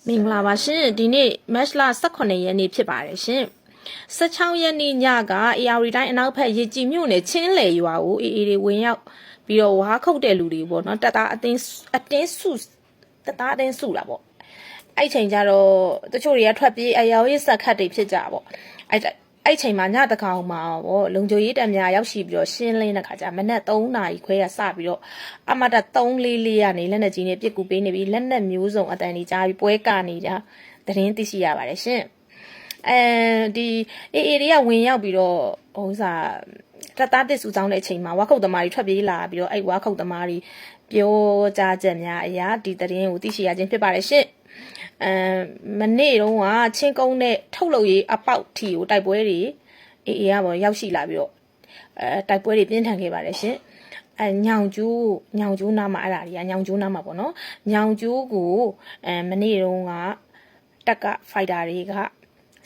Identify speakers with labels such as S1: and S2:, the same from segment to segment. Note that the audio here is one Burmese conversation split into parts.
S1: မင်္ဂလာပါရှင်ဒီနေ့မတ်လ18ရက်နေ့ဖြစ်ပါတယ်ရှင်16ရက်နေ့ညကအေယာရီတိုင်းအနောက်ဘက်ရေကြည်မြို့နယ်ချင်းလေရွာကိုအေးတွေဝင်ရောက်ပြီးတော့ဝါခုတ်တဲ့လူတွေပေါ့နော်တသားအတင်းစုတာပေါ့အဲ့ချိန်ကျတော့တချို့တွေကထွက်ပြေးအယောင်ရေးဆက်ခတ်တွေဖြစ်ကြပေါ့အဲ့ချိန်မှာညတကောင်မှာပေါ့လုံခြုံရေးတပ်များရောက်ရှိပြီးတော့ရှင်းလင်းတဲ့ခါကျမနက်3နာရီခွဲကစပြီးတော့အမတ344ကနေလက်နက်ကြီးနဲ့ပြစ်ကူပေးနေပြီးလက်နက်မျိုးစုံအတန်ကြီးကြားပြီးပွဲကနေကြသတင်းသိရှိရပါတယ်ရှင်ဒီအေးတွေကဝင်ရောက်ပြီးတော့ဟိုစားတသားတစ်စုဆောင်တဲ့အချိန်မှာဝါခုတ်သမားတွေထွက်ပြေးလာပြီးတော့အဲ့ဝါခုတ်သမားတွေပြောကြားချက်များအရာဒီသတင်းကိုသိရှိရခြင်းဖြစ်ပါတယ်ရှင်မနေ့တုန်းကချင်းကုန်းနဲ့ထုတ်လုပ်ရေးအပေါက်ထီကိုတိုက်ပွဲတွေအေးကပေါ့ရောက်ရှိလာပြီးတော့တိုက်ပွဲတွေပြင်းထန်ခဲ့ပါတယ်ရှင်ညောင်ကျိုးနားမှာအဲ့ဒါတွေကညောင်ကျိုးနားမှာပေါ့နော်ညောင်ကျိုးကိုမနေ့တုန်းကတက်ကဖိုက်တာတွေက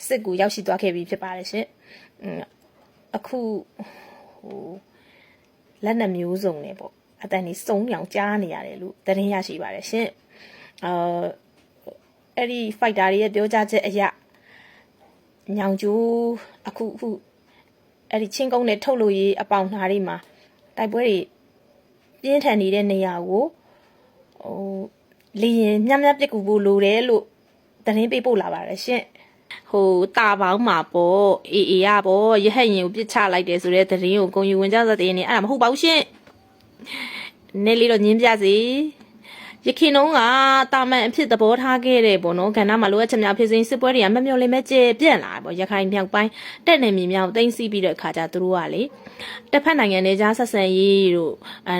S1: စစ်ကူရောက်ရှိသွားခဲ့ပြီဖြစ်ပါတယ်ရှင်အခုဟိုလက်နက်မျိုးစုံနဲ့ပေါ့အတန်ကြီးစုံညောင်ကြားနေရတယ်လို့သတင်းရရှိပါတယ်ရှင်အဲ့ဒီ fighter တွေရဲ့ပြောကြားချက်အရညောင်ကျိုးအခုအဲ့ဒီချင်းကုန်းနဲ့ထုတ်လို့ရေးအပေါင်နှားတွေမှာတိုက်ပွဲတွေပြင်းထန်နေတဲ့နေရာကိုလေရင်မြပြစ်ကူဖို့လိုတယ်လို့သတင်းပေးပို့လာပါတယ်ရှင်ဟိုတာပေါင်းမှာပေါ့အေးရပေါ့ရဟတ်ရင်ကိုပြစ်ချလိုက်တယ်ဆိုတဲ့သတင်းကိုကုန်ယူဝင်ကြတဲ့တင်းနေအဲ့ဒါမဟုတ်ပါဘူးရှင်နေလေးတော့ညင်းပြစီရခင်တုန်းကတာမန်အဖြစ်သဘောထားခဲ့တယ်ပေါ့နော်ကဏ္ဍမှာလိုအပ်ချက်များဖြစ်စဉ်စစ်ပွဲတွေကမမျော်လင့်မဲ့ကျပြန့်လာပေါ့ရခိုင်မြောက်ပိုင်းတက်နေမြေမြောက်သိမ်းစီးပြီးတဲ့အခါကျသူတို့ကလေတစ်ဖက်နိုင်ငံတွေကြားဆက်ဆံရေးတို့အ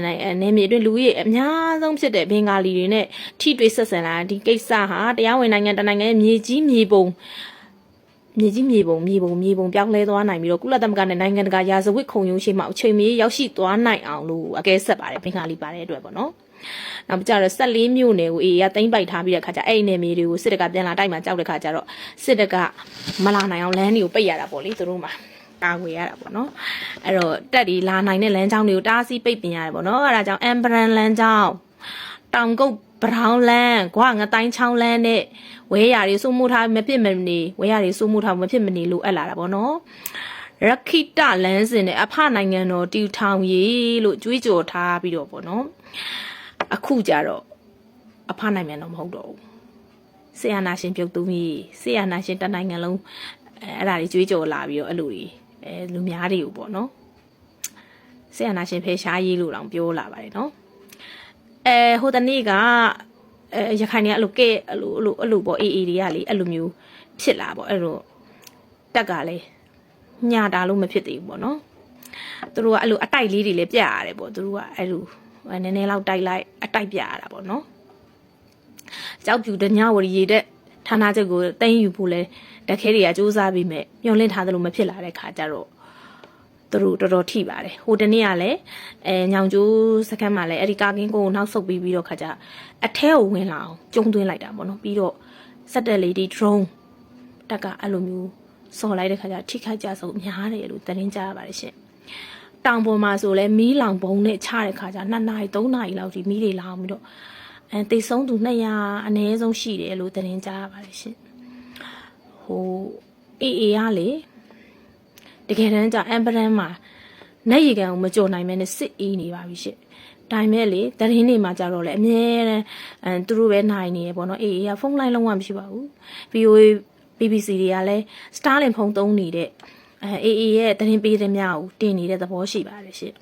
S1: နေမြေအတွင်းလူကြီးအများဆုံးဖြစ်တဲ့ဘင်္ဂါလီတွေနဲ့ထိတွေ့ဆက်ဆံလာဒီကိစ္စဟာတရားဝင်နိုင်ငံတနိုင်ငံရဲ့မြေကြီးမြေပုံပြောင်းလဲသွားနိုင်ပြီးတော့ကုလသမဂ္ဂနဲ့နိုင်ငံတကာရာဇဝတ်ခုံရုံးရှိမှအချိန်မီရောက်ရှိသွားနိုင်အောင်လို့အကဲဆက်ပါတယ်ဘင်္ဂါလီပါတဲ့အတွက်ပေါ့နော်နောက်ကြတော့14မြို့နယ်ကိုအေးရသိမ့်ပိုက်ထားပြီးတဲ့ခါကျအဲ့ဒီနယ်မြေတွေကိုစစ်တပ်ကပြန်လာတိုက်မှာကြောက်တဲ့ခါကျတော့စစ်တပ်ကမလာနိုင်အောင်လမ်းတွေကိုပိတ်ရတာပေါ့လေသူတို့မှာကာဝေရတာပေါ့နော်အဲ့တော့တက်ဒီလာနိုင်တဲ့လမ်းကြောင်းတွေကိုတားဆီးပိတ်ပင်ရတယ်ပေါ့နော်အဲ့ဒါကြောင့်အမ်ဘရန်လမ်းကြောင်းတောင်ကုတ်ဘရောင်းလန်းကွာငတိုင်းချောင်းလန်းနဲ့ဝဲရာတွေစိုးမိုးထားမဖြစ်မနေဝဲရာတွေစိုးမိုးထားမဖြစ်မနေလို့အဲ့လာတာပေါ့နော်ရခိတလန်းစင်နဲ့အဖနိုင်ငံတော်တီထောင်ရေးလို့ကြွေးကြော်ထားပြီးတော့ပေါ့နော်အခုကြတော့အဖနိုင်ငံတော့မဟုတ်တော့ဘူးဆေးအာနာရှင်ပြုတ်သူကြီးဆေးအာနာရှင်တနိုင်ငံလုံးအဲ့ဒါတွေကြွေးကြော်လာပြီးတော့အဲ့လိုတွေလူများတွေကိုပေါ့နော်ဆေးအာနာရှင်ဖေရှားရေးလို့တောင်ပြောလာပါတယ်နော်ဟိုတနေ့ကရခိုင်တွေကအဲ့လိုပေါ့အေးတွေကလေအဲ့လိုမျိုးဖြစ်လာပေါ့အဲ့လိုတက်ကလည်းညတာလို့မဖြစ်သေးဘူးပေါ့နော်သူတို့ကအဲ့လိုအတိုက်လေးတွေလည်းပြရတယ်ပေါ့သူတို့ကအဲ့လိုနည်းနည်းလောက်တိုက်လိုက်အတိုက်ပြရတာပေါ့နော်ကြောက်ပြူတညဝရီရတဲ့ဌာနချုပ်ကိုတင်းယူဖို့လဲတက်ခဲတွေကစူးစမ်းပြီးမဲ့ညှော်လင့်ထားသလိုမဖြစ်လာတဲ့ခါကျတော့သူတို့တော်တော်ထိပါတယ်ဟိုတနေ့ကလည်းညောင်ကျိုးစခန်းမှာလည်းအဲ့ဒီကာကင်းကိုနောက်ဆုတ်ပြီးတော့ခါကျအထဲကိုဝင်လာအောင်ကျုံသွင်းလိုက်တာပေါ့နော်ပြီးတော့စက်တက်လေးဒီ drone တက်ကအဲ့လိုမျိုးစော်လိုက်တဲ့ခါကျထိခိုက်ကြဆုံးများတယ်လို့သတင်းကြားရပါတယ်ရှင်တောင်ပေါ်မှာဆိုလဲမီးလောင်ဘုံနဲ့ချတဲ့ခါကျ2နာရီ3နာရီလောက်ဒီမီးတွေလောင်ပြီးတော့တိတ်ဆုံးသူ200အနည်းဆုံးရှိတယ်လို့သတင်းကြားရပါတယ်ရှင်ဟိုအေးကလေတကယ်တမ်းကျအမ်ဘရန်မှာနဲ့ရေကန်ကိုမကြော်နိုင်မဲနဲ့စစ်အေးနေပါပြီရှင်ဒါပေမဲ့လေသတင်းတွေမှာကြတော့လေအမြဲတမ်းသူတို့ပဲနိုင်နေရပေါ့နော်အေးကဖုန်းလိုင်းလုံးဝမရှိပါဘူး VOA BBC တွေကလည်း Starlink ဖုန်းသုံးနေတဲ့အေးရဲ့သတင်းပေးတဲ့များကိုတင်နေတဲ့သဘောရှိပါတယ်ရှင်